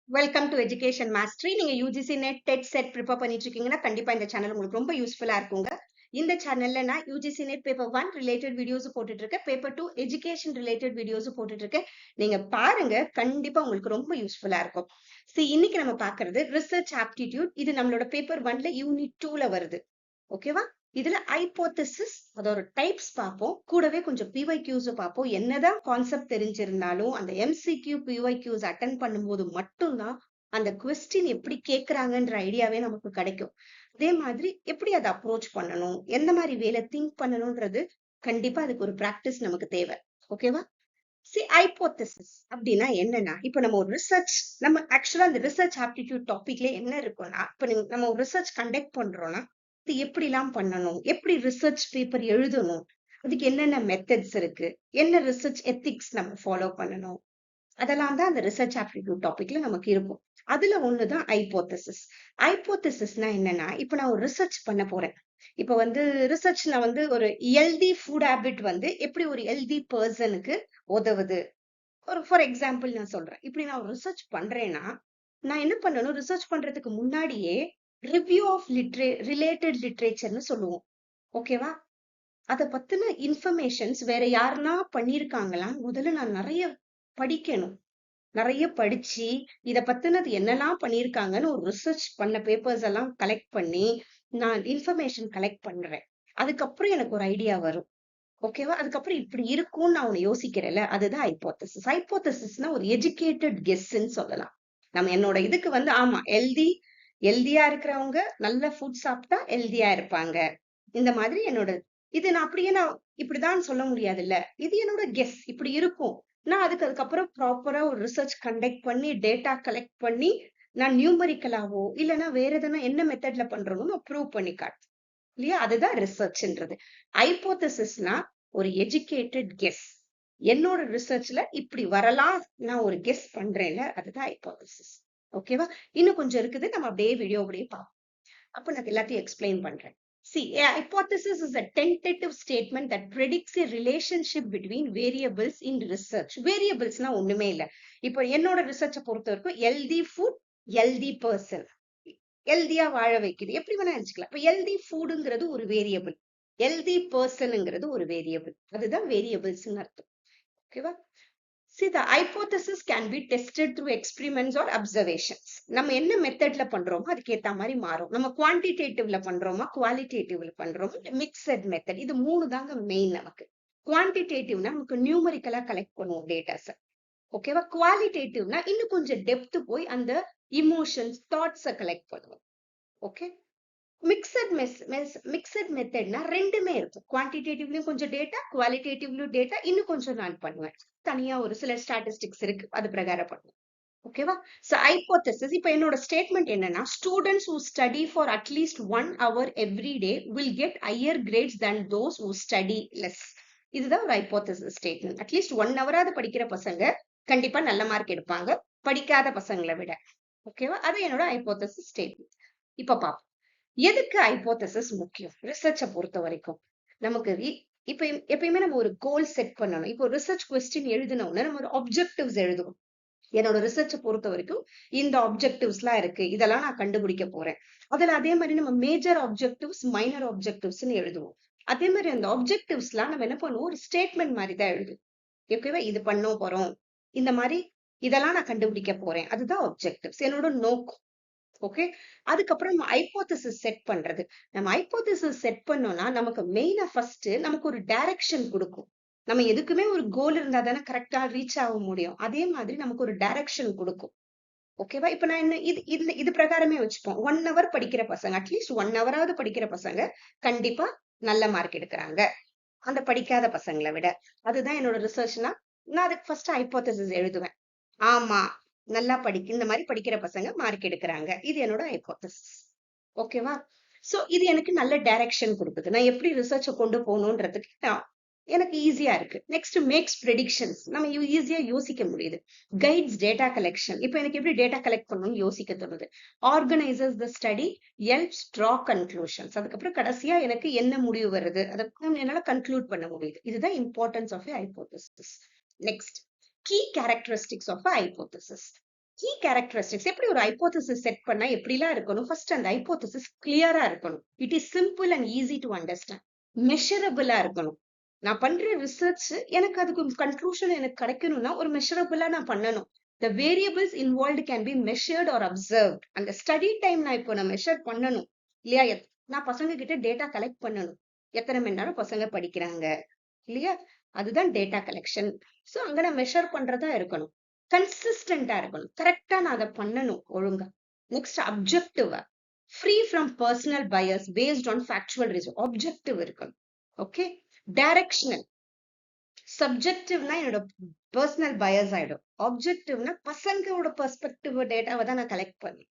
Welcome to education mastery. நீங்க UGC NET TET SET prepare பண்ணிட்டு இருக்கீங்கன்னா கண்டிப்பா இந்த சேனல் உங்களுக்கு ரொம்ப யூஸ்ஃபுல்லா இருக்குங்க. இந்த சேனல்ல நான் UGC net paper 1 related videos போட்டுட்டு இருக்கேன், பேப்பர் 2 எஜுகேஷன் ரிலேட்டட் வீடியோஸ் போட்டுட்டு இருக்கேன். நீங்க பாருங்க, கண்டிப்பா உங்களுக்கு ரொம்ப யூஸ்ஃபுல்லா இருக்கும். இன்னைக்கு நம்ம பாக்குறது ரிசர்ச் ஆப்டிடியூட். இது நம்மளோட பேப்பர் 1ல யூனிட் 2ல வருது. ஓகேவா? இதுல ஹைபோதசிஸ் அதோட டைப்ஸ் பார்ப்போம், கூடவே கொஞ்சம் பிஒய்க்யூஸ் பார்ப்போம். என்னதான் கான்செப்ட் தெரிஞ்சிருந்தாலும் அந்த எம்சிக்யூ பிஒய்க்யூஸ் அட்டன் பண்ணும்போது மட்டும்தான் அந்த கொஸ்டின் எப்படி கேட்கறாங்கன்ற ஐடியாவே நமக்கு கிடைக்கும். அதே மாதிரி எப்படி அதை அப்ரோச் பண்ணணும், எந்த மாதிரி வேலை திங்க் பண்ணணும்ன்றது கண்டிப்பா அதுக்கு ஒரு பிராக்டிஸ் நமக்கு தேவை. ஓகேவா? ஹைபோதசிஸ் அப்படின்னா என்னன்னா, இப்ப நம்ம ஒரு ரிசர்ச், நம்ம ஆக்சுவலா அந்த ரிசர்ச் ஆப்டிடியூட் டாபிக்ல என்ன இருக்கும்னா, இப்ப நம்ம ஒரு ரிசர்ச் கண்டக்ட் பண்றோம்னா இது எப்படி எல்லாம் பண்ணணும், எப்படி ரிசர்ச் பேப்பர் எழுதணும், அதுக்கு என்னென்ன மெத்தட்ஸ் இருக்கு, என்ன ரிசர்ச் எத்திக்ஸ் நம்ம ஃபாலோ பண்ணணும், அதெல்லாம் தான் அந்த ரிசர்ச் ஆப்டிடியூட் டாபிக்ல நமக்கு இருக்கும். அதுல ஒண்ணுதான் ஹைபோதசிஸ். ஹைபோதசிஸ்னா என்னன்னா, இப்ப நான் ஒரு ரிசர்ச் பண்ண போறேன். இப்ப ரிசர்ச் நான் ஒரு ஹெல்தி ஃபுட் ஹேபிட் எப்படி ஒரு ஹெல்தி பர்சனுக்கு உதவுது. ஒரு ஃபார் எக்ஸாம்பிள் நான் சொல்றேன். இப்படி நான் ஒரு ரிசர்ச் பண்றேன்னா, நான் என்ன பண்ணணும், ரிசர்ச் பண்றதுக்கு முன்னாடியே ரிவ்யூ ஆஃப் ரிலேட்டட் லிட்ரேச்சர்னு சொல்லுவோம். ஓகேவா? அத பத்தின இன்ஃபர்மேஷன்ஸ் வேற யாருன்னா பண்ணிருக்காங்களா முதல்ல நான் நிறைய படிக்கணும். நிறைய படிச்சு இத பத்தினது என்னெல்லாம் பண்ணிருக்காங்கன்னு ஒரு ரிசர்ச் பண்ண பேப்பர்ஸ் எல்லாம் கலெக்ட் பண்ணி நான் இன்ஃபர்மேஷன் கலெக்ட் பண்றேன். அதுக்கப்புறம் எனக்கு ஒரு ஐடியா வரும். ஓகேவா? அதுக்கப்புறம் இப்படி இருக்கும்னு நான் ஒண்ணு யோசிக்கிறேன்ல, அதுதான் ஹைபோதசிஸ். ஹைபோதசிஸ்னா ஒரு எஜுகேட்டட் கெஸ்ன்னு சொல்லலாம். நம்ம என்னோட இதுக்கு ஆமா, ஹெல்தியா இருக்கிறவங்க நல்ல ஃபுட் சாப்பிட்டா ஹெல்தியா இருப்பாங்க. இந்த மாதிரி நான் இப்படிதான் சொல்ல முடியாதுல்ல. இது என்னோட கெஸ், இப்படி இருக்கும். நான் அதுக்கப்புறம் ப்ராப்பரா ஒரு ரிசர்ச் கண்டக்ட் பண்ணி டேட்டா கலெக்ட் பண்ணி நான் நியூமரிக்கலாவோ இல்லைன்னா வேற எதனா என்ன மெத்தட்ல பண்றோமோ நான் ப்ரூவ் பண்ணி காட்டுறேன் இல்லையா? அதுதான் ரிசர்ச்ன்றது. ஹைபோதசிஸ்னா ஒரு எஜுகேட்டட் கெஸ். என்னோட ரிசர்ச்ல இப்படி வரலாம், நான் ஒரு கெஸ் பண்றேன்ல, அதுதான் ஹைபோதசிஸ். ஓகேவா? இன்னும் கொஞ்சம் இருக்குது, நம்ம அப்படியே வீடியோ பார்ப்போம். அப்ப நான் எல்லாத்தையும் எக்ஸ்பிளைன் பண்றேன். A hypothesis is a tentative statement that predicts a relationship between variables in research. Variablesனா ஒண்ணுமே இல்ல. இப்போ என்னோட ரிசர்ச்சை பொறுத்த வரைக்கும் ஹெல்தி ஃபுட், ஹெல்தி பர்சன், ஹெல்தியா வாழ வைக்குது, எப்படி வேணா நினைச்சுக்கலாம். இப்ப ஹெல்தி ஃபுட்ங்கிறது ஒரு வேரியபிள், ஹெல்தி பர்சன்ங்கிறது ஒரு வேரியபிள். அதுதான் வேரியபிள்ஸ் அர்த்தம். ஓகேவா? See, the hypothesis can be tested through experiments or observations. நம்ம என்ன மெத்தட்ல பண்றோமோ அதுக்கு ஏத்த மாதிரி மாறும். நம்ம குவான்டிடேட்டிவ்ல பண்றோமா, குவாலிட்டேட்டிவ்ல பண்றோமா, மிக்சட் மெத்தட், இது மூணு தாங்க மெயின் நமக்கு. குவான்டிடேட்டிவ்னா நமக்கு நியூமரிக்கலா கலெக்ட் பண்ணுவோம் டேட்டாஸை. ஓகேவா? குவாலிட்டேட்டிவ்னா இன்னும் கொஞ்சம் டெப்த் போய் அந்த இமோஷன்ஸ், தாட்ஸை கலெக்ட் பண்ணுவோம். ஓகே? மிக்சட் மெத்தட்னா ரெண்டுமே இருக்கும். குவான்டிடேட்டிவ்லயும் கொஞ்சம் டேட்டா, குவாலிட்டேட்டிவ்லயும் டேட்டா, இன்னும் கொஞ்சம் நான் பண்ணுவேன். தனியா ஒரு சில ஸ்டாட்டிஸ்டிக்ஸ் இருக்கு, அது பிரகாரம் பண்ணுவேன். ஓகேவா? ஹைபோதசிஸ், இப்ப என்னோட ஸ்டேட்மெண்ட் என்னன்னா, students who study for at least 1 hour every day will get higher grades than those who study less. இதுதான் ஒரு ஹைபோதசிஸ் ஸ்டேட்மெண்ட். அட்லீஸ்ட் 1 ஹவராவது படிக்கிற பசங்க கண்டிப்பா நல்ல மார்க் எடுப்பாங்க, படிக்காத பசங்களை விட. ஓகேவா? அது என்னோட ஹைபோதசிஸ் ஸ்டேட்மெண்ட். இப்ப பாப்போம், எதுக்கு ஹைபோதசிஸ் முக்கியம் ரிசர்ச்சை பொறுத்த வரைக்கும். நமக்கு இப்ப எப்பயுமே நம்ம ஒரு கோல் செட் பண்ணணும். இப்போ ரிசர்ச் கொஸ்டின் எழுதணும்னா நம்ம ஒரு ஆப்ஜெக்டிவ்ஸ் எழுதுவோம். என்னோட ரிசர்ச்சை பொறுத்த வரைக்கும் இந்த ஆப்ஜெக்டிவ்ஸ் எல்லாம் இருக்கு, இதெல்லாம் நான் கண்டுபிடிக்க போறேன். அதுல அதே மாதிரி நம்ம மேஜர் ஆப்ஜெக்டிவ்ஸ், மைனர் ஆப்ஜெக்டிவ்ஸ்னு எழுதுவோம். அதே மாதிரி அந்த ஆப்ஜெக்டிவ்ஸ் எல்லாம் நம்ம என்ன பண்ணுவோம், ஒரு ஸ்டேட்மெண்ட் மாதிரி தான் எழுதுவோம். ஓகேவா? இது பண்ண போறோம், இந்த மாதிரி இதெல்லாம் நான் கண்டுபிடிக்க போறேன், அதுதான் ஆப்ஜெக்டிவ்ஸ், என்னோட நோக்கம். ஓகே? அதுக்கப்புறம் நம்ம ஹைபோதசிஸ் செட் பண்றது. நம்ம ஹைபோதசிஸ் செட் பண்ணோம்னா நமக்கு மெயினா ஃபர்ஸ்ட் நமக்கு ஒரு டைரக்ஷன் கொடுக்கும். நம்ம எதுக்குமே ஒரு கோல் இருந்தா தானே கரெக்டா ரீச் ஆக முடியும். அதே மாதிரி நமக்கு ஒரு டைரக்ஷன் கொடுக்கும். ஓகேவா? இப்ப நான் என்ன இது பிரகாரமே வச்சுப்போம். 1 ஹவர் படிக்கிற பசங்க, அட்லீஸ்ட் 1 ஹவராவது படிக்கிற பசங்க கண்டிப்பா நல்ல மார்க் எடுக்கிறாங்க அந்த படிக்காத பசங்களை விட. அதுதான் என்னோட ரிசர்ச்னா, நான் அதுக்கு ஃபர்ஸ்ட் ஹைபோதசிஸ் எழுதுவேன். ஆமா, நல்லா இந்த மாதிரி படிக்கிற பசங்க மார்க் எடுக்கிறாங்க, இது என்னோட ஹைபோதசிஸ். ஓகேவா? இது எனக்கு நல்ல டைரக்ஷன் கொடுக்குது. நான் எப்படி ரிசர்ச்சை கொண்டு போகணுன்றதுக்கு எனக்கு ஈஸியா இருக்கு. நெக்ஸ்ட் மேக்ஸ் ப்ரெடிக்ஷன்ஸ், நம்ம ஈஸியா யோசிக்க முடியுது. கைட்ஸ் டேட்டா கலெக்ஷன், இப்போ எனக்கு எப்படி டேட்டா கலெக்ட் பண்ணணும்னு யோசிக்க தோணுது. Organisers the study, helps draw conclusions, அதுக்கப்புறம் கடைசியா எனக்கு என்ன முடிவு வருது அதை என்னால கன்க்ளூட் பண்ண முடியுது. இதுதான் importance of hypothesis. Next, key characteristics of a hypothesis. Key characteristics எப்படி ஒரு ஹைபோதசிஸ் செட் பண்ணா எப்படிலாம் இருக்கணும்? ஃபர்ஸ்ட் அந்த ஹைபோதசிஸ் கிளியரா இருக்கணும். It is simple and easy to understand. மெஷரபிளா இருக்கணும். நான் பண்ற ரிசர்ச் எனக்கு அதுக்கு கன்க்ளூஷன் எனக்கு கிடைக்கணும்னா ஒரு மெஷரபிளா நான் பண்ணணும். The variables involved can be measured or observed. அந்த ஸ்டடி டைம் நான் மெஷர் பண்ணணும் இல்லையா? நான் பசங்க கிட்ட டேட்டா கலெக்ட் பண்ணணும். எத்தனை மணி நேரம் பசங்க படிக்கிறாங்க இல்லையா? அதுதான் டேட்டா கலெக்ஷன். சோ அங்க நான் மெஷர் பண்றதா இருக்கணும். கன்சிஸ்டன்டா இருக்கணும். கரெக்டா நான் அதை பண்ணணும் ஒழுங்கா. நெக்ஸ்ட் அப்ஜெக்டிவா, free from personal bias based on factual reason. Objective இருக்கணும். ஓகே. டைரக்ஷனல். சப்ஜெக்டிவ்னா என்னோட பர்சனல் பயஸ் ஆயிடும். ஆப்ஜெக்டிவ்னா பசங்களோட பெர்ஸ்பெக்டிவ் டேட்டாவை தான் நான் கலெக்ட் பண்ணேன்.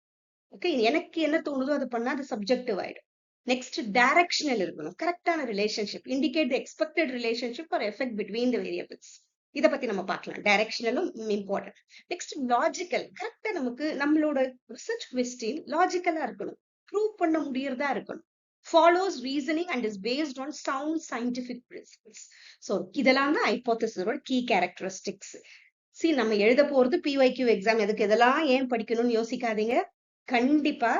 ஓகே. எனக்கு என்ன தோணுதோ அது பண்ணா அது சப்ஜெக்டிவ் ஆயிடும். நெக்ஸ்ட் டைரக்ஷனல் இருக்கணும். கரெக்டான relationship, indicate the expected relationship or effect between the variables. இத பத்தி நம்ம பார்க்கலாம். டைரக்ஷனலும் இம்பார்ட்டன்ட். Next logical. கரெக்டா நமக்கு நம்மளோட ரிசர்ச் கொஸ்டின் லாஜிக்கலா இருக்கணும். ப்ரூவ் பண்ண முடியறதா இருக்கணும். Follows reasoning and is based on sound scientific principles. So இதெல்லாம் தான் ஹைபோதசிஸோட கீ கேரக்டரிஸ்டிக்ஸ். நம்ம எழுத போறது பிஒய்க்யூ எக்ஸாம். எதுக்கு இதெல்லாம் ஏன் படிக்கணும்னு யோசிக்காதீங்க. கண்டிப்பா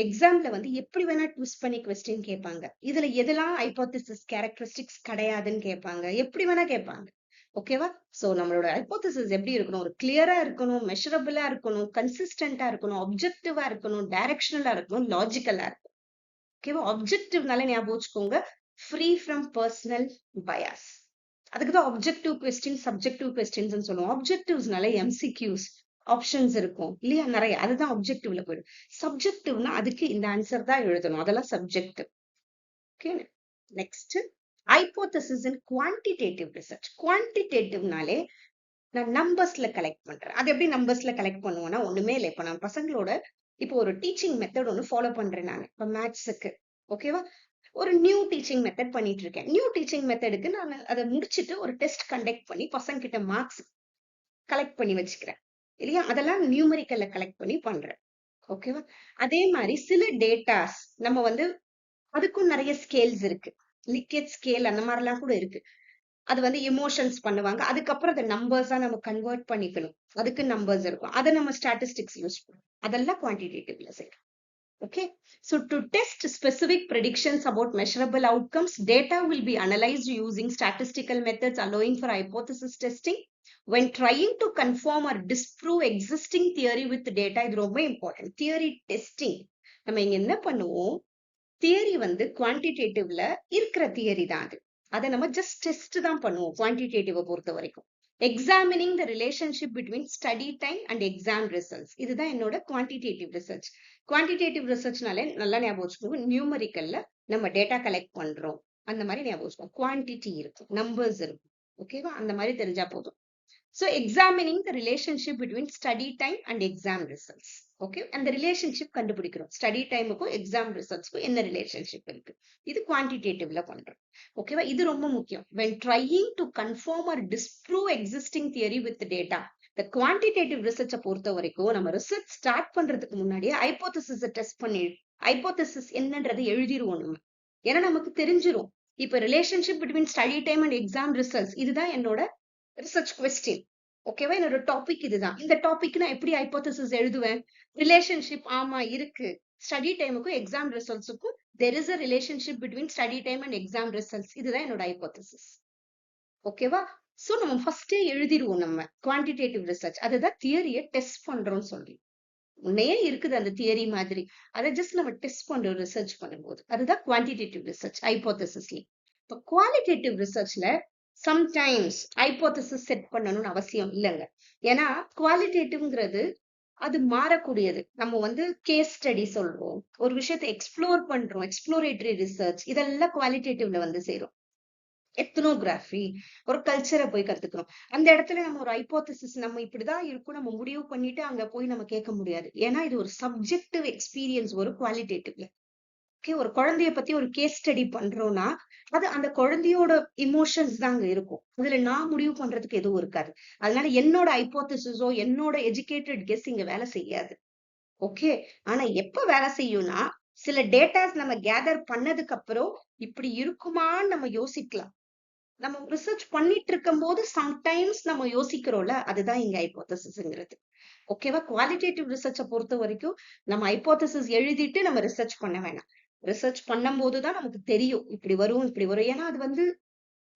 எக்ஸாம்ல எப்படி வேணா ட்விஸ்ட் பண்ணி கொஸ்டின் கேட்பாங்க. இதுல எதெல்லாம் ஹைபோதசிஸ் கேரக்டரிஸ்டிக்ஸ் கிடையாதுன்னு கேட்பாங்க. எப்படி வேணா கேட்பாங்க. ஓகேவா? சோ நம்மளோட ஹைபோதசிஸ் எப்படி இருக்கணும்? ஒரு கிளியரா இருக்கணும், மெஷரபிளா இருக்கணும், கன்சிஸ்டன்டா இருக்கணும், ஆப்ஜெக்டிவா இருக்கணும், டைரக்ஷனலா இருக்கணும், லாஜிக்கலா இருக்கணும். ஓகேவா? ஆப்ஜெக்டிவ்னால ஞாபகம் வச்சுக்கோங்க, ஃப்ரீ ஃப்ரம் பர்சனல் பயாஸ். அதுக்குதான் ஆப்ஜெக்டிவ் கொஸ்டின், சப்ஜெக்டிவ் கொஸ்டின்ஸ் சொல்லுவோம். ஆப்ஜெக்டிவ்ஸ்னால எம்சிக்யூஸ் ஆப்ஷன்ஸ் இருக்கும் இல்லையா? நிறைய. அதுதான் ஆப்ஜெக்டிவ்ல போயிடும். சப்ஜெக்டிவ்னா அதுக்கு இந்த ஆன்சர் தான் எழுதணும். அதெல்லாம் சப்ஜெக்டிவ். ஓகே. நெக்ஸ்ட் ஹைபோதசிஸ் இன் குவான்டிடேட்டிவ் ரிசர்ச். குவான்டிடேட்டிவ்னாலே நான் நம்பர்ஸ்ல கலெக்ட் பண்றேன். அது எப்படி நம்பர்ஸ்ல கலெக்ட் பண்ணுவோம்னா ஒண்ணுமே இல்லை. இப்ப நான் பசங்களோட ஒரு டீச்சிங் மெத்தட் ஒன்று ஃபாலோ பண்றேன் நான் இப்ப மேத்ஸுக்கு. ஓகேவா? ஒரு நியூ டீச்சிங் மெத்தட் பண்ணிட்டு இருக்கேன். நியூ டீச்சிங் மெத்தடுக்கு நான் அதை முடிச்சுட்டு ஒரு டெஸ்ட் கண்டக்ட் பண்ணி பசங்க கிட்ட மார்க்ஸ் கலெக்ட் பண்ணி வச்சுக்கிறேன் இல்லையா? அதெல்லாம் நியூமரிக்கல்ல கலெக்ட் பண்ணி பண்றேன். ஓகேவா? அதே மாதிரி சில டேட்டாஸ் நம்ம அதுக்கும் நிறைய ஸ்கேல்ஸ் இருக்கு. லிக்கெட் ஸ்கேல் அந்த மாதிரிலாம் கூட இருக்கு. அது எமோஷன்ஸ் பண்ணுவாங்க. அதுக்கப்புறம் அதை நம்பர்ஸா நம்ம கன்வெர்ட் பண்ணிக்கணும். அதுக்கு நம்பர்ஸ் இருக்கும். அதை நம்ம ஸ்டாட்டிஸ்டிக்ஸ் யூஸ் பண்ணுவோம். அதெல்லாம் குவான்டிடேட்டிவ்ல செய்யணும். Okay, so to test specific predictions about measurable outcomes, data will be analyzed using statistical methods allowing for hypothesis testing. When trying to confirm or disprove existing theory with data, இது ரொம்ப important. Theory testing. நம்ம இங்க என்ன பண்ணுவோம்? Theory குவான்டிடேட்டிவ்ல இருக்கிற theory தான் அது. அதை நம்ம ஜஸ்ட் டெஸ்ட் தான் பண்ணுவோம் குவான்டிடேட்டிவ் பொறுத்த வரைக்கும். Examining the relationship between study time and exam results. இதுதான் என்னோட குவான்டிடேட்டிவ் ரிசர்ச். குவான்டிடேட்டிவ் ரிசர்ச்னாலே நல்லா ஞாபகம் வச்சுக்கோங்க, நியூமரிக்கல்ல நம்ம டேட்டா கலெக்ட் பண்றோம் அந்த மாதிரி ஞாபகம் வச்சுக்கோங்க. குவான்டிட்டி இருக்கும், நம்பர்ஸ் இருக்கும். ஓகேவா? அந்த மாதிரி தெரிஞ்சா போதும். So examining the relationship between study time and exam results. Okay, and the relationship கண்டுபிடிக்கிறோம். ஸ்டடி டைமுக்கும் எக்ஸாம் ரிசல்ட்ஸ்க்கும் என்ன ரிலேஷன்ஷிப் இருக்கு, இது குவான்டிடேட்டிவ்ல பண்றோம். ஓகேவா? இது ரொம்ப முக்கியம். when trying to confirm or disprove existing theory with data, the quantitative research பொறுத்த வரைக்கும் நம்ம ரிசர்ச் ஸ்டார்ட் பண்றதுக்கு முன்னாடியே ஹைபோதசிஸ் டெஸ்ட் பண்ணி ஹைபோதசிஸ் என்னன்றதை எழுதிருவோம் நம்ம. ஏன்னா நமக்கு தெரிஞ்சிரும் இப்ப relationship between study time and exam results இதுதான் என்னோட ரிசர்ச் கொஸ்டின். ஓகேவா? என்னோட டாபிக் இதுதான். இந்த டாபிக் நான் எப்படி ஹைபோதசிஸ் எழுதுவேன்? ரிலேஷன்ஷிப் ஆமா இருக்கு. ஸ்டடி டைமுக்கும் எக்ஸாம் ரிசல்ட்ஸுக்கும் there is a relationship between study time and exam results. இதுதான் என்னோட ஹைபோதசிஸ். ஓகேவா? சோ நம்ம ஃபர்ஸ்டே எழுதிருவோம் நம்ம குவான்டிடேட்டிவ் ரிசர்ச். அதுதான் தியரியை டெஸ்ட் பண்றோம்னு சொல்லி. உன்னையே இருக்குது அந்த தியரி மாதிரி. அதை ஜஸ்ட் நம்ம டெஸ்ட் பண்றோம் ரிசர்ச் பண்ணும்போது. அதுதான் குவான்டிடேட்டிவ் ரிசர்ச் ஹைபோதசிஸ்ல. இப்போ குவாலிட்டேட்டிவ் ரிசர்ச்ல சம்டைம்ஸ் ஹைபோதசிஸ் செட் பண்ணணும்னு அவசியம் இல்லைங்க. ஏன்னா குவாலிட்டேட்டிவ்ங்கிறது அது மாறக்கூடியது. நம்ம கேஸ் ஸ்டடி சொல்றோம், ஒரு விஷயத்தை எக்ஸ்ப்ளோர் பண்றோம், எக்ஸ்ப்ளோரேட்டரி ரிசர்ச், இதெல்லாம் குவாலிட்டேட்டிவ்ல சேரும். எத்னோகிராஃபி, ஒரு கல்ச்சரை போய் கத்துக்கிறோம். அந்த இடத்துல நம்ம ஒரு ஹைபோதசிஸ் நம்ம இப்படிதான் இருக்கும் நம்ம முடிவு பண்ணிட்டு அங்க போய் நம்ம கேட்க முடியாது. ஏன்னா இது ஒரு சப்ஜெக்டிவ் எக்ஸ்பீரியன்ஸ் ஒரு குவாலிட்டேட்டிவ்ல. ஓகே, ஒரு குழந்தைய பத்தி ஒரு கேஸ் ஸ்டடி பண்றோம்னா அது அந்த குழந்தையோட இமோஷன்ஸ் தான் அங்க இருக்கும். அதுல நான் முடிவு பண்றதுக்கு எதுவும் இருக்காது. அதனால என்னோட ஹைபோதசிஸோ என்னோட எஜுகேட்டட் கெஸ் இங்க வேலை செய்யாது. ஓகே, ஆனா எப்ப வேலை செய்யும்னா சில டேட்டாஸ் நம்ம கேதர் பண்ணதுக்கு அப்புறம் இப்படி இருக்குமான்னு நம்ம யோசிக்கலாம். நம்ம ரிசர்ச் பண்ணிட்டு இருக்கும் போது சம்டைம்ஸ் நம்ம யோசிக்கிறோம்ல, அதுதான் இங்க ஹைபோதசிஸ்ங்கிறது. ஓகேவா? குவாலிட்டேட்டிவ் ரிசர்ச்சை பொறுத்த வரைக்கும் நம்ம ஹைபோதசிஸ் எழுதிட்டு நம்ம ரிசர்ச் பண்ண வேணாம். ரிசர்ச் பண்ணும் போதுதான் நமக்கு தெரியும் இப்படி வரும் இப்படி வரும். ஏன்னா அது வந்து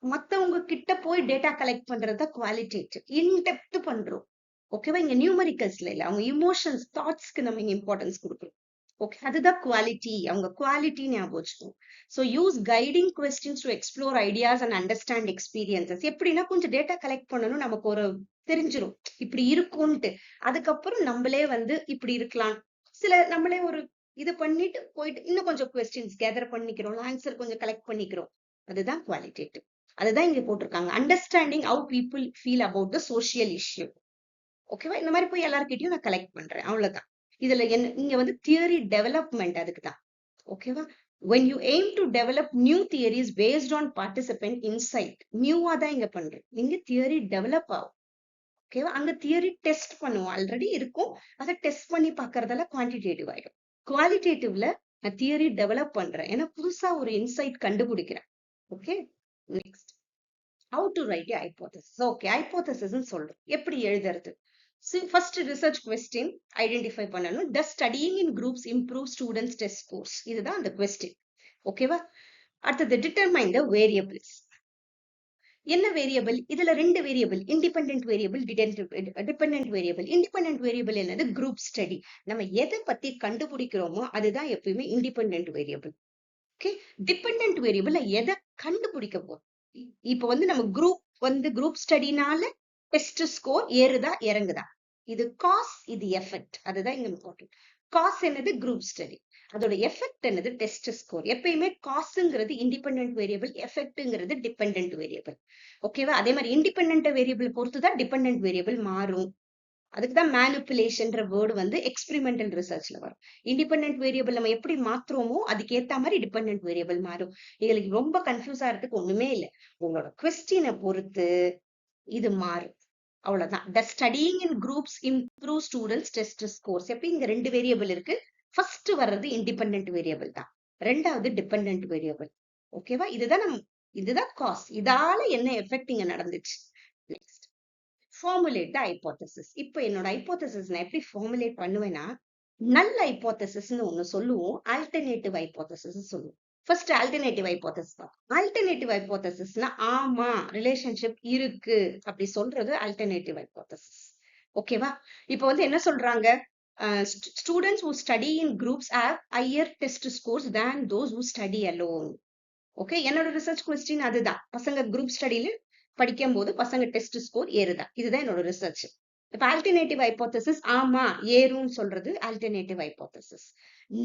மத்தவங்க கிட்ட போய் டேட்டா கலெக்ட் பண்றத குவாலிட்டேட்டிவ் இன்டெப்த் பண்றோம். ஓகேவா? இங்க நியூமரிக்கல்ஸ்ல இல்ல, அவங்க இமோஷன்ஸ் தாட்ஸ்க்கு நம்ம இங்க இம்பார்ட்டன்ஸ் கொடுக்குறோம். ஓகே, அதுதான் குவாலிட்டி. அவங்க குவாலிட்டி ஞாபகம் வச்சுக்கணும். So use guiding questions to explore ideas and understand experiences. எப்படின்னா கொஞ்சம் டேட்டா கலெக்ட் பண்ணணும், நமக்கு ஒரு தெரிஞ்சிரும் இப்படி இருக்கும்ட்டு. அதுக்கப்புறம் நம்மளே வந்து இப்படி இருக்கலாம், சில நம்மளே ஒரு இது பண்ணிட்டு போயிட்டு இன்னும் கொஞ்சம் கொஸ்டின்ஸ் கேதர் பண்ணிக்கிறோம், ஆன்சர் கொஞ்சம் கலெக்ட் பண்ணிக்கிறோம். அதுதான் குவாலிட்டேட்டிவ். அதுதான் இங்க போட்டிருக்காங்க. Understanding how people feel about the social issue. ஓகேவா? இந்த மாதிரி போய் எல்லார்கிட்டயும் நான் கலெக்ட் பண்றேன், அவ்வளவுதான். இதுல என்ன இங்க வந்து தியரி டெவலப்மெண்ட், அதுக்கு தான். ஓகேவா? when you aim to develop new theories based on participant insight, நியூவா தான் இங்க பண்றேன். இங்க தியரி டெவலப் ஆகும். ஓகேவா? அங்க தியரி டெஸ்ட் பண்ணுவோம், ஆல்ரெடி இருக்கும், அதை டெஸ்ட் பண்ணி பாக்குறதால குவான்டிடேட்டிவ் ஆயிடும். குவாலிட்டேட்டிவ்ல நான் தியரி டெவலப் பண்றேன், ஏன்னா புதுசா ஒரு இன்சைட் கண்டுபிடிக்கிறேன். Okay, next how to write a hypothesis. Okay, hypothesis ன்னு சொல்றோம். எப்படி எழுதுறது? ஃபர்ஸ்ட் ரிசர்ச் கொஸ்டின் ஐடென்டிஃபை பண்ணணும். does studying in groups improve students test scores? இதுதான் அந்த கொஸ்டின். ஓகேவா? அடுத்தது determine the variables. என்ன வேரியபிள்? இதுல ரெண்டு variable, independent variable, dependent variable. Independent variable என்னது? Group study. நம்ம எதை பத்தி கண்டுபிடிக்கிறோமோ அதுதான் எப்பயுமே independent variable. Okay, dependent variable எதை கண்டுபிடிக்க போறோம். இப்ப வந்து நம்ம குரூப் ஸ்டடினால டெஸ்ட் ஸ்கோர் ஏறுதா இறங்குதா, இது காஸ், இது எஃபெக்ட். அதுதான் இங்க இம்பார்ட்டன்ட். காஸ் என்னது? Group study. அதோட எஃபெக்ட் என்னது? Test score. எப்பயுமே காசுங்கிறது இண்டிபெண்டன்ட் வேரியபிள், எஃபெக்ட்ங்கிறது டிபெண்டன்ட் வேரியபிள். ஓகேவா? அதே மாதிரி இண்டிபெண்டன்ட் வேரியபிள் பொறுத்துதான் டிபெண்டன்ட் வேரியபிள் மாறும். அதுக்குதான் மேனிபுலேஷன்ற வேர்டு வந்து எக்ஸ்பெரிமெண்டல் ரிசர்ச்ல வரும். இண்டிபெண்டன்ட் வேரியபிள் நம்ம எப்படி மாத்துறோமோ அதுக்கு ஏத்த மாதிரி டிபெண்டன்ட் வேரியபிள் மாறும். எங்களுக்கு ரொம்ப கன்ஃபியூஸ் ஆகிறதுக்கு ஒண்ணுமே இல்லை, உங்களோட கொஸ்டினை பொறுத்து இது மாறும், அவ்வளவுதான். The studying in groups improve students test scores. எப்ப இங்க ரெண்டு வேரியபிள் இருக்கு, ஃபர்ஸ்ட் வர்றது இண்டிபெண்டன்ட் வேரியபிள் தான், ரெண்டாவது டிபெண்டன்ட் வேரியபிள். ஓகேவா? இதுதான் காஸ், இதால என்ன எஃபெக்ட் இங்க நடந்துச்சு. நெக்ஸ்ட், ஃபார்முலேட் த ஹைபோதசிஸ். இப்போ என்னோட ஹைபோதசிஸ் நான் எப்படி ஃபார்முலேட் பண்ணுவேன்னா, நல் ஹைபோதசிஸ்னு ஒண்ணு சொல்லுவோம், ஆல்டர்னேட்டிவ் ஹைபோதசிஸ் சொல்லுவோம். ஃபர்ஸ்ட் ஆல்டர்னேட்டிவ் ஹைபோதசிஸ் தான். ஆல்டர்னேட்டிவ் ஹைபோதசிஸ்னா ஆமா ரிலேஷன்ஷிப் இருக்கு அப்படி சொல்றது ஆல்டர்னேட்டிவ் ஹைபோதசிஸ். ஓகேவா? இப்போ வந்து என்ன சொல்றாங்க, students who study in groups have higher test scores than those who study alone. Okay, என்னோட ரிசர்ச் கொஸ்டின் அதுதான். பசங்க குரூப் ஸ்டடியில படிக்கும் போது பசங்க டெஸ்ட் ஸ்கோர் ஏறுதா, இதுதான் என்னோட ரிசர்ச். இப்ப ஆல்டர்னேட்டிவ் ஹைபோதசிஸ் ஆமா ஏறும்னு சொல்றது ஆல்டர்னேட்டிவ் ஹைபோதசிஸ்.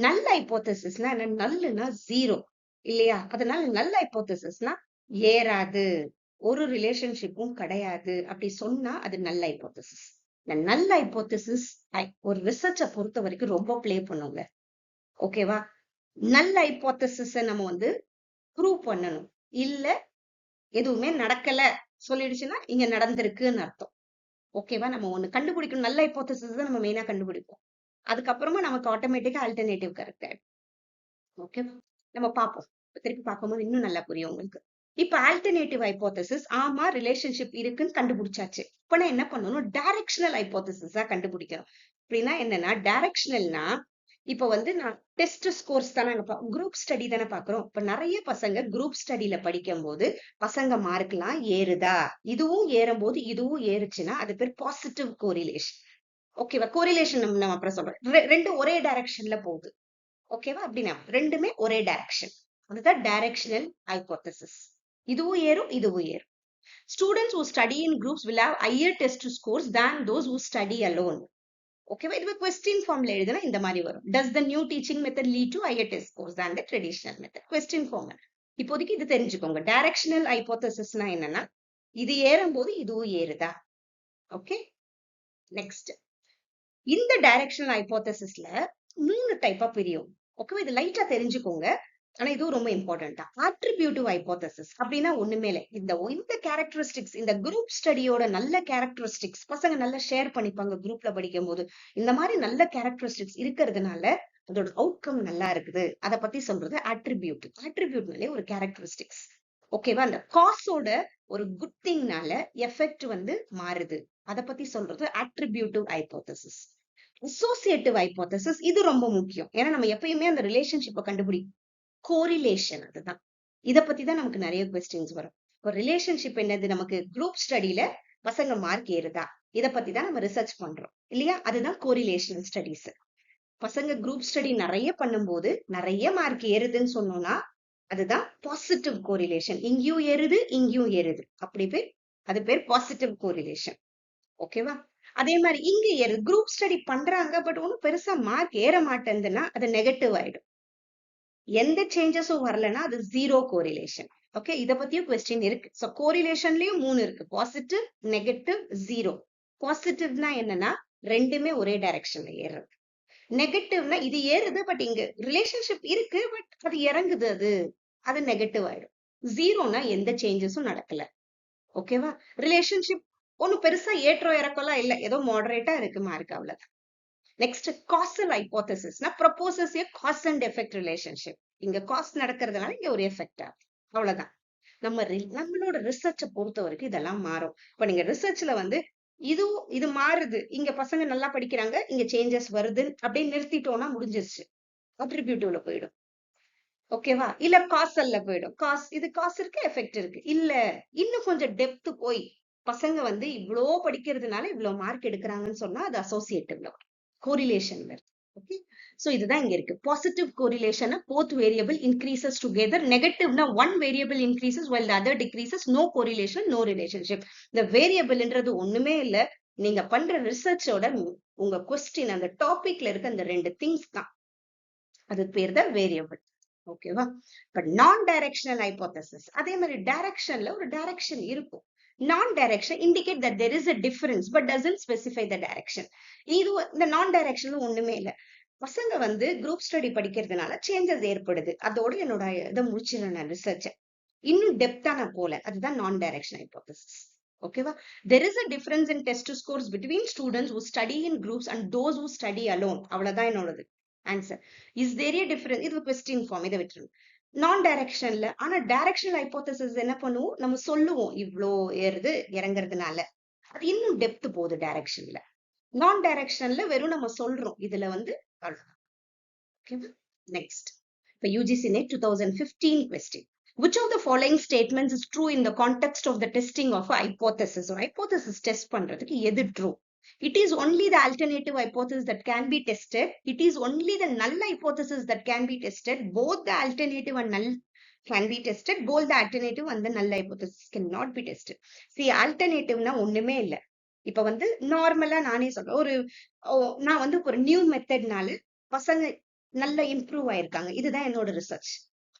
நல்ல ஹைபோதசிஸ்னா என்ன? நல்லுனா ஜீரோ இல்லையா? அதனால நல்ல ஹைபோதசிஸ்னா ஏறாது, ஒரு ரிலேஷன்ஷிப்பும் கிடையாது அப்படி சொன்னா அது நல்ல ஹைபோதசிஸ். நல்ல ஹைபோதசிஸ் ஒரு ரிசர்ச்சை பொறுத்த வரைக்கும் ரொம்ப பிளே பண்ணுங்க. ஓகேவா? நல்ல ஹைபோதசிஸ நம்ம வந்து ப்ரூவ் பண்ணணும், இல்ல எதுவுமே நடக்கல சொல்லிடுச்சுன்னா இங்க நடந்திருக்குன்னு அர்த்தம். ஓகேவா? நம்ம ஒண்ணு கண்டுபிடிக்கணும், நல்ல ஹைபோதசிஸ் தான் நம்ம மெயினா கண்டுபிடிப்போம், அதுக்கப்புறமா நமக்கு ஆட்டோமேட்டிக்கா ஆல்டர்னேட்டிவ் கரெக்ட் ஆயிடும். ஓகேவா? நம்ம பார்ப்போம், திருப்பி பார்க்கும்போது இன்னும் நல்லா புரியும் உங்களுக்கு. இப்ப ஆல்டர்னேட்டிவ் ஹைபோதசிஸ் ஆமா ரிலேஷன்ஷிப் இருக்குன்னு கண்டுபிடிச்சாச்சு. இப்ப நான் என்ன பண்ணணும், டைரக்ஷனல் ஹைபோதசிஸா கண்டுபிடிக்கணும். அப்படின்னா என்னன்னா, டைரக்ஷனல்னா இப்ப வந்து நான் டெஸ்ட் ஸ்கோர்ஸ் தானே குரூப் ஸ்டடி தானே பாக்குறோம். இப்ப நிறைய பசங்க குரூப் ஸ்டடியில படிக்கும் போது பசங்க மார்க்லாம் ஏறுதா, இதுவும் ஏறும் போது இதுவும் ஏறுச்சுன்னா அது பேர் பாசிட்டிவ் கோரிலேஷன். ஓகேவா? கோரிலேஷன் நம்ம அப்புறம் சொல்றோம். ரெண்டும் ஒரே டைரக்ஷன்ல போகுது. ஓகேவா? அப்படின்னா ரெண்டுமே ஒரே டைரக்ஷன், அதுதான் டைரக்ஷனல் ஹைபோதசிஸ். இதுவும் ஏறும் இதுவும் ஏறும். Students who study in groups will have higher test scores than those who study alone. ஓகேவா? இது கொஸ்டின் ஃபார்ம்ல எழுதுனா இந்த மாதிரி வரும். Does the new teaching method lead to higher test scores than the traditional method? Question form. இப்போதைக்கு இது தெரிஞ்சுக்கோங்க. டைரக்ஷனல் ஹைபோதசிஸ்னா என்னன்னா இது ஏறும் போது இதுவும் ஏறுதா. ஓகே, நெக்ஸ்ட், இந்த டைரக்ஷனல் ஹைபோதசிஸ்ல 3 டைப்பா பிரியும். ஓகேவா? இது லைட்டா தெரிஞ்சுக்கோங்க, ஆனா இதுவும் ரொம்ப இம்பார்ட்டன்டா. அட்ரிபியூட்டிவ் ஹைபோதசிஸ் அப்படின்னா ஒண்ணுமே இல்லை, இந்த கேரக்டரிஸ்டிக்ஸ், இந்த குரூப் ஸ்டடியோட நல்ல கேரக்டரிஸ்டிக்ஸ், பசங்க நல்லா ஷேர் பண்ணிப்பாங்க குரூப்ல படிக்கும் போது, இந்த மாதிரி நல்ல கேரக்டரிஸ்டிக்ஸ் இருக்கிறதுனால அதோட அவுட்கம் நல்லா இருக்குது, அதை பத்தி சொல்றது அட்ரிபியூட். அட்ரிபியூட்னாலே ஒரு கேரக்டரிஸ்டிக்ஸ். ஓகேவா? அந்த காஸோட ஒரு குட் திங்னால எஃபெக்ட் வந்து மாறுது. அத பத்தி சொல்றது அட்ரிபியூட்டிவ் ஹைபோதசிஸ். அசோசியேட்டிவ் ஹைபோதசிஸ் இது ரொம்ப முக்கியம். ஏன்னா நம்ம எப்பயுமே அந்த ரிலேஷன்ஷிப்பை கண்டுபிடிக்கும். கோரிலேஷன் அதுதான். இத பத்தி தான் நமக்கு நிறைய கொஸ்டின்ஸ் வரும். இப்போ ரிலேஷன்ஷிப் என்னது? நமக்கு குரூப் ஸ்டடியில பசங்க மார்க் ஏறுதா? இத பத்தி தான் நம்ம ரிசர்ச் பண்றோம் இல்லையா? அதுதான் கோரிலேஷன் ஸ்டடிஸ். பசங்க குரூப் ஸ்டடி நிறைய பண்ணும்போது நிறைய மார்க் ஏறுதுன்னு சொன்னோம்னா அதுதான் பாசிட்டிவ் கோரிலேஷன். இங்கேயும் ஏறுது, இங்கேயும் ஏறுது. அப்படி பேர் அது பேர் பாசிட்டிவ் கோரிலேஷன். ஓகேவா? அதே மாதிரி இங்க ஏறுது. குரூப் ஸ்டடி பண்றாங்க, பட் ஒன்னும் பெருசா மார்க் ஏற மாட்டேங்குதுன்னா அது நெகட்டிவ் ஆயிடும். எந்த சேஞ்சஸும் வரலன்னா அது ஜீரோ கோரிலேஷன். ஓகே, இத பத்தியும் கொஸ்டின் இருக்கு. சோ கோரிலேஷன்லயும் 3 இருக்கு. Positive, negative, zero. பாசிட்டிவ்னா என்னன்னா ரெண்டுமே ஒரே டைரக்ஷன்ல ஏறுறது. நெகட்டிவ்னா இது ஏறுது, பட் இங்க ரிலேஷன்ஷிப் இருக்கு, பட் அது இறங்குது, அது நெகட்டிவ் ஆயிடும். ஜீரோனா எந்த சேஞ்சஸும் நடக்கல. ஓகேவா? ரிலேஷன்ஷிப் ஒன்னும் பெருசா ஏற்றம் இறக்கம்லாம் இல்ல, ஏதோ மாடரேட்டா இருக்கு மார்க், அவ்வளவுதான். நெக்ஸ்ட் காசல் ஹைபோதசிஸ்னா proposes a cause and effect relationship. இங்க காஸ் நடக்கிறதுனால இங்க ஒரு எஃபெக்ட் ஆகும், அவ்வளவுதான். நம்மளோட ரிசர்ச்சை பொறுத்த வரைக்கும் இதெல்லாம் மாறும். இப்ப நீங்க ரிசர்ச்ல வந்து இது மாறுது, இங்க பசங்க நல்லா படிக்கிறாங்க, இங்க சேஞ்சஸ் வருது அப்படின்னு நிறுத்திட்டோம்னா முடிஞ்சிருச்சு, அட்ரிபியூட்டிவ்ல போயிடும். ஓகேவா? இல்ல காசல்ல போயிடும். இது காசு இருக்கு, எஃபெக்ட் இருக்கு. இல்ல இன்னும் கொஞ்சம் டெப்த் போய் பசங்க வந்து இவ்ளோ படிக்கிறதுனால இவ்வளவு மார்க் எடுக்கிறாங்கன்னு சொன்னா அது அசோசியேட்டிவ்ல வரும், கோரிலேஷன்ல இருக்கு. ஓகே, சோ இதுதான் இங்க இருக்கு. Positive correlation both variable increases together. நெகட்டிவ்னா one variable increases while the other decreases. No correlation, no relationship. இந்த வேரியபிள்ன்றது ஒண்ணுமே இல்ல, நீங்க பண்ற ரிசர்ச்சோட உங்க கொஸ்டின் அந்த டாபிக்ல இருக்க அந்த 2 திங்ஸ் தான். அது பேர் தான் வேரியபிள். ஓகேவா? பட் நான் டைரக்ஷனல் ஹைபோதசிஸ் அதே மாதிரி டைரக்ஷன்ல ஒரு டைரக்ஷன் இருக்கும். நான் direction indicate that there is a difference but doesn't specify the direction. இது இந்த நான் டைரக்ஷன்ல ஒண்ணுமே இல்ல. பசங்க வந்து குரூப் ஸ்டடி படிக்கிறதுனால சேஞ்சஸ் ஏற்படுது, அதோட என்னோட இதை முடிச்சிருந்தேன் நான் ரிசர்ச். இன்னும் டெப்தா நான் போல, அதுதான் நான் டைரக்ஷன் ஹைபோதசிஸ். ஓகேவா? there is a difference in test scores between students who study in groups and those who study alone. அவ்வளவுதான் என்னோடது answer. Is there a difference? இது கொஸ்டின் ஃபார்ம், இதை விட்டுருங்க. நான் டைரக்ஷன்ல ஆனா டைரக்ஷனல் ஹைபோதசிஸ் என்ன பண்ணுவோம், நம்ம சொல்லுவோம் இவ்ளோ ஏறுது இறங்குறதுனால, அது இன்னும் டெப்த் போகுது டைரக்ஷன்ல. நான் டைரக்ஷன்ல வெறும் நம்ம சொல்றோம், இதுல வந்து நெக்ஸ்ட். இப்ப UGC net 2015 question. Which of the following statements is true in the context of the testing of a hypothesis? Or hypothesis test பண்றதுக்கு எது true? It is only the alternative hypothesis that can be tested. It is only the null hypothesis that can be tested. Both the alternative and null can be tested. Both the alternative and the null hypothesis cannot be tested. See, alternative na ஒண்ணுமே இல்ல. இப்ப வந்து நார்மலா நானே சொல்றேன், ஒரு நான் வந்து ஒரு நியூ மெத்தட்னால பசங்க நல்லா இம்ப்ரூவ் ஆயிருக்காங்க, இதுதான் என்னோட ரிசர்ச்.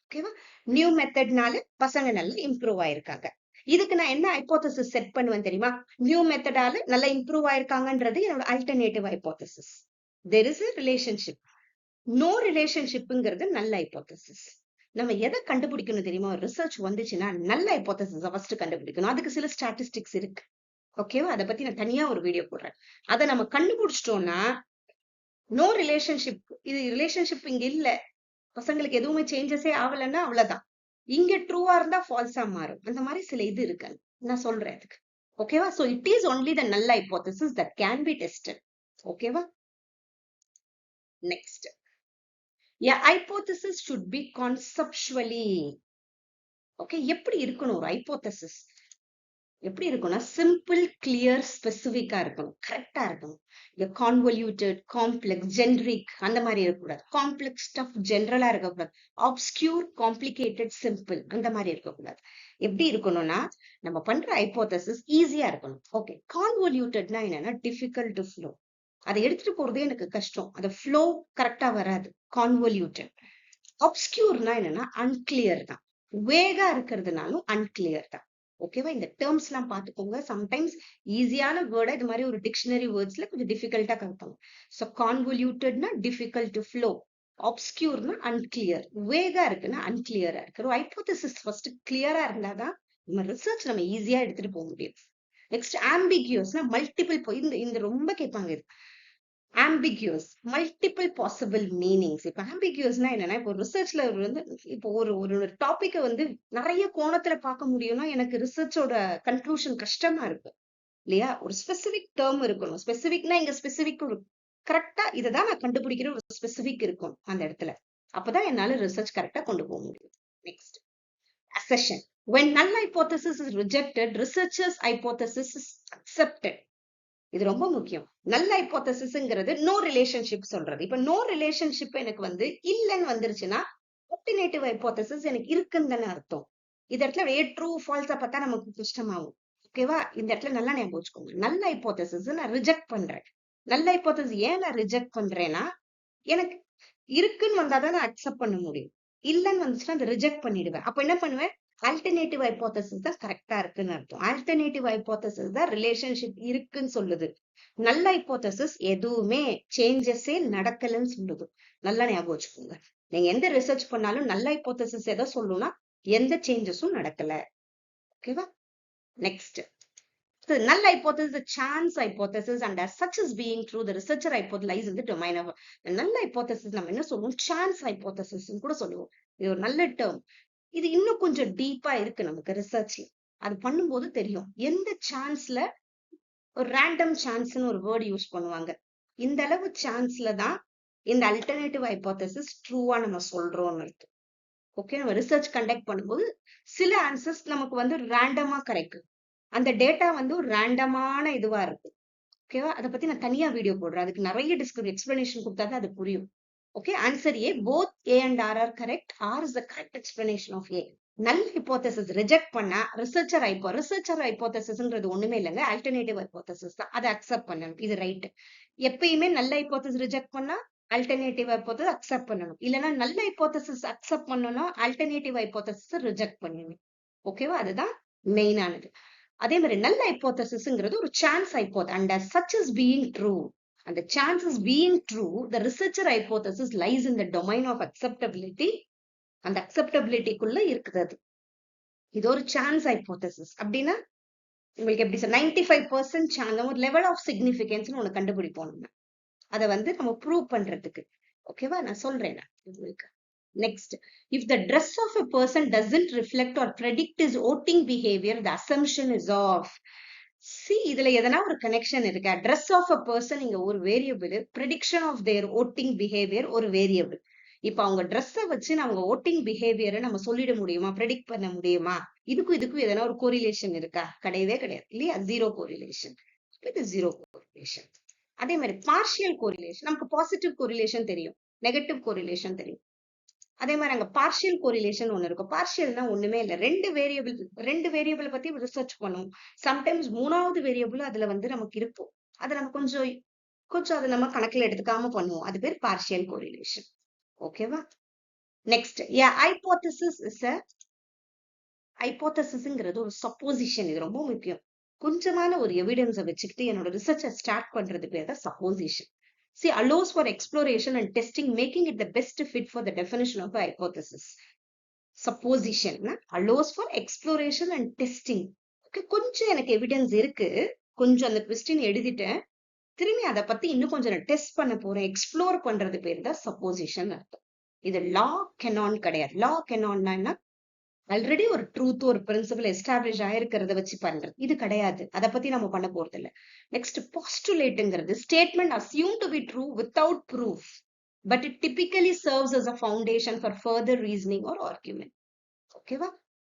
ஓகேவா? நியூ மெத்தட்னால பசங்க நல்லா இம்ப்ரூவ் ஆயிருக்காங்க. இதுக்கு நான் என்ன ஹைபோதசிஸ் செட் பண்ணுவேன் தெரியுமா? நியூ மெத்தடால நல்லா இம்ப்ரூவ் ஆயிருக்காங்கன்றது என்னோட alternative hypothesis. There is a relationship. No ரிலேஷன்ஷிப்ங்கிறது நல்ல ஹைபோதசிஸ். நம்ம எதை கண்டுபிடிக்கணும் தெரியுமா? ரிசர்ச் வந்துச்சுன்னா நல்ல ஹைபோதசிஸ் ஃபர்ஸ்ட் கண்டுபிடிக்கணும். அதுக்கு சில ஸ்டாட்டிஸ்டிக்ஸ் இருக்கு. ஓகேவா? அதை பத்தி நான் தனியா ஒரு வீடியோ போடுறேன். அதை நம்ம கண்டுபிடிச்சிட்டோம்னா நோ ரிலேஷன்ஷிப், இது ரிலேஷன்ஷிப் இங்க இல்ல, பசங்களுக்கு எதுவுமே சேஞ்சஸே ஆகலன்னா அவ்வளவுதான். இங்க ட்ரூவா இருந்தா ஃபால்ஸா மாறும். அந்த மாதிரி சில இது இருக்கு, நான் சொல்றேன் அதுக்கு. ஓகேவா? So it is only the null hypothesis that can be tested. ஓகேவா? Next. A hypothesis should be conceptually. Okay, எப்படி இருக்கணும் ஒரு ஹைபோதசிஸ்? எப்படி இருக்கும்னா சிம்பிள், கிளியர், ஸ்பெசிபிக்கா இருக்கணும், கரெக்டா இருக்கணும். கான்வல்யூட்டட், காம்ப்ளெக்ஸ், ஜெனரிக் அந்த மாதிரி இருக்கக்கூடாது. காம்ப்ளெக்ஸ் ஸ்டஃப் ஜெனரலா இருக்கக்கூடாது. ஆப்ஸ்கியூர், காம்ப்ளிகேட்டட், சிம்பிள் அந்த மாதிரி இருக்கக்கூடாது. எப்படி இருக்கணும்னா நம்ம பண்ற ஹைபோதசிஸ் ஈஸியா இருக்கணும். ஓகே, கான்வல்யூட்டட்னா என்னன்னா டிஃபிகல்ட் டு ஃப்ளோ, அதை எடுத்துட்டு போறதே எனக்கு கஷ்டம், அது ஃப்ளோ கரெக்டா வராது, கான்வல்யூட்டட். ஆப்ஸ்கியூர்னா என்னன்னா அன்கிளியர் தான், வேகா இருக்கிறதுனாலும் அன்கிளியர் தான். ஓகேவா? இந்த டேர்ம்ஸ் எல்லாம் பாத்துக்கோங்க. சம்டைம்ஸ் ஈஸியான வேர்டை இது மாதிரி ஒரு டிக்ஷனரி வேர்ட்ஸ்ல கொஞ்சம் டிஃபிகல்ட்டா கற்பாங்க. ஸோ கான்வல்யூட்டட்னா டிஃபிகல்ட் டு ஃப்ளோ, ஆப்ஸ்கியூர்னா அன்கிளியர், வேகா இருக்குன்னா அன்கிளியரா இருக்கு. ஒரு ஹைபோதசிஸ் ஃபர்ஸ்ட் கிளியரா இருந்தாதான் நம்ம ரிசர்ச் நம்ம ஈஸியா எடுத்துட்டு போக முடியும். நெக்ஸ்ட் ஆம்பிகியூஸ்னா மல்டிபிள், இந்த ரொம்ப கேட்பாங்க இது. ஆம்பிகியூஸ், மல்டிபிள் பாசிபிள் மீனிங்ஸ். இப்ப ஆம்பிகியூஸ்னா என்னன்னா, இப்போ ரிசர்ச்ல வந்து இப்போ ஒரு ஒரு டாபிக்கை வந்து நிறைய கோணத்துல பார்க்க முடியும்னா எனக்கு ரிசர்ச்சோட கன்க்ளூஷன் கஷ்டமா இருக்கு இல்லையா? ஒரு ஸ்பெசிபிக் டேர்ம் இருக்கணும். ஸ்பெசிபிக்னா இங்க ஸ்பெசிபிக் கரெக்டா இதை தான் நான் கண்டுபிடிக்கிற ஒரு ஸ்பெசிபிக் இருக்கும் அந்த இடத்துல. அப்பதான் என்னால ரிசர்ச் கரெக்டா கொண்டு போக முடியும். Next, assertion. When null hypothesis is rejected, researchers' hypothesis is accepted. இது ரொம்ப முக்கியம். நல் ஹைபோதசிஸ்ங்கிறது நோ ரிலேஷன்ஷிப் சொல்றது. இப்ப நோ ரிலேஷன்ஷிப் எனக்கு வந்து இல்லன்னு வந்துருச்சுன்னா ஆல்டர்னேட்டிவ் ஹைபோதசிஸ் எனக்கு இருக்குன்னு தானே அர்த்தம். இந்த இடத்துல ட்ரூ ஃபால்ஸா பார்த்தா நமக்கு கஷ்டமாகும். ஓகேவா? இந்த இடத்துல நல்லா ஞாபகம் வச்சுக்கோங்க. நல்ல ஹைபோதசிஸ் நான் ரிஜெக்ட் பண்றேன். நல்ல ஹைபோதசிஸ் ஏன் நான் ரிஜெக்ட் பண்றேன்னா, எனக்கு இருக்குன்னு வந்தாதான் நான் அக்செப்ட் பண்ண முடியும். இல்லன்னு வந்துச்சுன்னா அதை ரிஜெக்ட் பண்ணிடுவேன். அப்ப என்ன பண்ணுவேன்? ஆல்டர்னேட்டிவ் ஹைபோதசிஸ் தான் கரெக்டா இருக்குன்னு அர்த்தம். ஆல்டர்னேட்டிவ் ஹைபோதசிஸ் தான் ரிலேஷன்ஷிப் இருக்குன்னு சொல்லுது. நல்ல ஹைபோதசிஸ் எதுவுமே சேஞ்சஸே நடக்கலன்னு சொல்லுது. நல்லா ஞாபகம் வச்சுக்கோங்க. நீங்க எந்த ரிசர்ச் பண்ணாலும் நல்ல ஹைபோதசிஸ் எதை சொல்லணும்னா எந்த சேஞ்சஸும் நடக்கல. ஓகேவா? Next, null hypothesis, the chance hypothesis, and as such as being true, the researcher hypothesis lies in the domain of null hypothesis. நம்ம என்ன சொல்லுவோம்? chance hypothesis கூட சொல்லுவோம். இது ஒரு நல்ல டேர்ம். இது இன்னும் கொஞ்சம் டீப்பா இருக்கு நமக்கு ரிசர்ச்ல. அது பண்ணும்போது தெரியும் எந்த சான்ஸ்ல ஒரு ரேண்டம் சான்ஸ்னு ஒரு வேர்டு யூஸ் பண்ணுவாங்க. இந்த அளவு சான்ஸ்ல தான் இந்த அல்டர்னேட்டிவ் ஹைபோதசிஸ் ட்ரூவா நம்ம சொல்றோம்னு இருக்கு. ஓகே, நம்ம ரிசர்ச் கண்டக்ட் பண்ணும்போது சில ஆன்சர்ஸ் நமக்கு வந்து ரேண்டமா கிடைக்கும். அந்த டேட்டா வந்து ஒரு ரேண்டமான இதுவா இருக்கு. ஓகேவா? அதை பத்தி நான் தனியா வீடியோ போடுறேன். அதுக்கு நிறைய எக்ஸ்பிளனேஷன் கொடுத்தாதான் அது புரியும். Okay, answer A, both A and R R correct. R is the correct explanation of A. Null hypothesis reject பண்ணா ரிசர்ச்சர் ஹைபோதசிஸ்ங்கிறது ஒண்ணுமே இல்லைங்க, ஆல்டர்னேட்டிவ் ஹைபோதசிஸ் தான். அதை அக்செப்ட் பண்ணணும். இது ரைட். எப்பயுமே நல்ல ஹைபோதசிஸ் ரிஜெக்ட் பண்ணா ஆல்டர்னேட்டிவ் ஹைபோதசிஸ் அக்செப்ட் பண்ணணும். இல்லைன்னா நல்ல ஹைபோதசிஸ் அக்செப்ட் பண்ணணும், ஆல்டர்னேட்டிவ் ஹைபோதசிஸ் ரிஜெக்ட் பண்ணணும். ஓகேவா? அதுதான் மெயினானது. அதே மாதிரி நல்ல ஹைபோதசிஸ்ங்கிறது ஒரு chance hypothesis, and as such as being true, and the chances being true, the researcher hypothesis lies in the domain of acceptability. அந்த அக்செப்டபிலிட்டிக்குள்ள இருக்குது அது. இது ஒரு சான்ஸ் ஹைபோதசிஸ். அப்படின்னா உங்களுக்கு எப்படி சார் 95% சான்ஸ், ஒரு லெவல் ஆஃப் சிக்னிஃபிகன்ஸ்னு ஒண்ணு கண்டுபிடிப்போம் நம்ம. அதை வந்து நம்ம ப்ரூவ் பண்றதுக்கு. ஓகேவா? நான் சொல்றேன் உங்களுக்கு. Next, if the dress of a person doesn't reflect or predict his voting behavior, the assumption is off. See, இதுல எதனா ஒரு கனெக்ஷன் இருக்கா? dress of a person இங்க ஒரு variable, prediction of their voting behavior ஒரு வேரியபிள். இப்ப அவங்க ட்ரெஸ்ஸை வச்சு அவங்க voting behavior நம்ம சொல்லிட முடியுமா? ப்ரெடிக்ட் பண்ண முடியுமா? இதுக்கும் எதனா ஒரு கோரிலேஷன் இருக்கா? கிடையவே கிடையாது இல்லையா? Zero correlation. இது ஜீரோ கோரிலேஷன். அதே மாதிரி பார்ஷியல் கோரிலேஷன், நமக்கு பாசிட்டிவ் கோரிலேஷன் தெரியும், நெகட்டிவ் கோரிலேஷன் தெரியும். அதே மாதிரி அங்க பார்ஷியல் கோரிலேஷன் ஒண்ணு இருக்கும். பார்ஷியல்னா ஒண்ணுமே இல்லை, ரெண்டு வேரியபிள் பத்தி ரிசர்ச் பண்ணுவோம். சம்டைம்ஸ் மூணாவது வேரியபிள் அதுல வந்து நமக்கு இருக்கும். அதை நம்ம கொஞ்சம் அதை நம்ம கணக்குல எடுத்துக்காம பண்ணுவோம். அது பேர் பார்ஷியல் கோரிலேஷன். ஓகேவா? நெக்ஸ்ட், ஹைபோதசிஸ் இஸ் அ ஹைபோதசிஸ்ங்கிறது ஒரு சப்போசிஷன். இது ரொம்ப முக்கியம். கொஞ்சமான ஒரு எவிடன்ஸை வச்சுக்கிட்டு என்னோட ரிசர்ச்சை ஸ்டார்ட் பண்றது பேர் தான் supposition. See, allows for exploration and testing, making it the best fit for the definition of a hypothesis. Supposition allows for exploration and testing. Okay, கொஞ்சம் எனக்கு எவிடன்ஸ் இருக்கு, கொஞ்சம் அந்த கொஸ்டின் எழுதிட்டேன், திரும்பி அதை பத்தி இன்னும் கொஞ்சம் நான் டெஸ்ட் பண்ண போறேன், எக்ஸ்ப்ளோர் பண்றது பேர் தான் சப்போசிஷன் அர்த்தம். இது லா கெனான் கிடையாது. லா கெனான்னா ஆல்ரெடி ஒரு ட்ரூத், ஒரு பிரின்சிபல் எஸ்டாப்ளிஷ் ஆயிருக்கிறத வச்சு பண்றது. இது கிடையாது, அதை பத்தி நம்ம பண்ண போறது இல்லை. நெக்ஸ்ட், போஸ்டுலேட்ங்கிறது statement assumed to be true without proof, but it typically serves as a foundation for further reasoning or argument. ஓகேவா?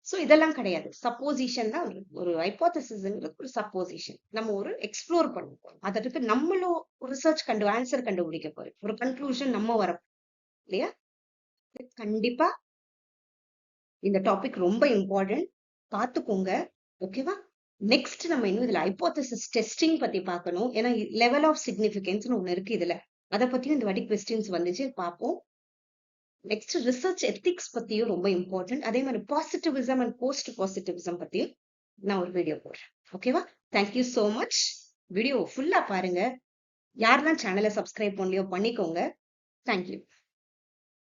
சோ இதெல்லாம் கிடையாது. சப்போசிஷன் தான் ஒரு ஹைபோதசிஸ்ங்கிறது ஒரு சப்போசிஷன். நம்ம ஒரு எக்ஸ்ப்ளோர் பண்ணுவோம், அதற்கு நம்மளும் ரிசர்ச் ஆன்சர் கண்டுபிடிக்க போறோம், ஒரு கன்க்ளூஷன் நம்ம வரோம் இல்லையா? கண்டிப்பா இந்த டாபிக் ரொம்ப இம்பார்ட்டன்ட், பார்த்துக்கோங்க. ஓகேவா? நெக்ஸ்ட் நம்ம இன்னும் இதுல ஹைபோதசிஸ் டெஸ்டிங் பத்தி பார்க்கணும். ஏன்னா லெவல் ஆஃப் சிக்னிஃபிகன்ஸ் ஒண்ணு இருக்கு இதுல, அதை பத்தியும் இந்த வாட்டி கொஸ்டின்ஸ் வந்துச்சு, பார்ப்போம். நெக்ஸ்ட், ரிசர்ச் எத்திக்ஸ் பத்தியும் ரொம்ப இம்பார்ட்டன்ட். அதே மாதிரி பாசிட்டிவிசம் அண்ட் போஸ்ட் பாசிட்டிவிசம் பத்தியும் நான் ஒரு வீடியோ போடுறேன். ஓகேவா? Thank you so much. வீடியோ ஃபுல்லா பாருங்க. யாரெல்லாம் சேனலை சப்ஸ்கிரைப் பண்ணலையோ பண்ணிக்கோங்க. தேங்க்யூ.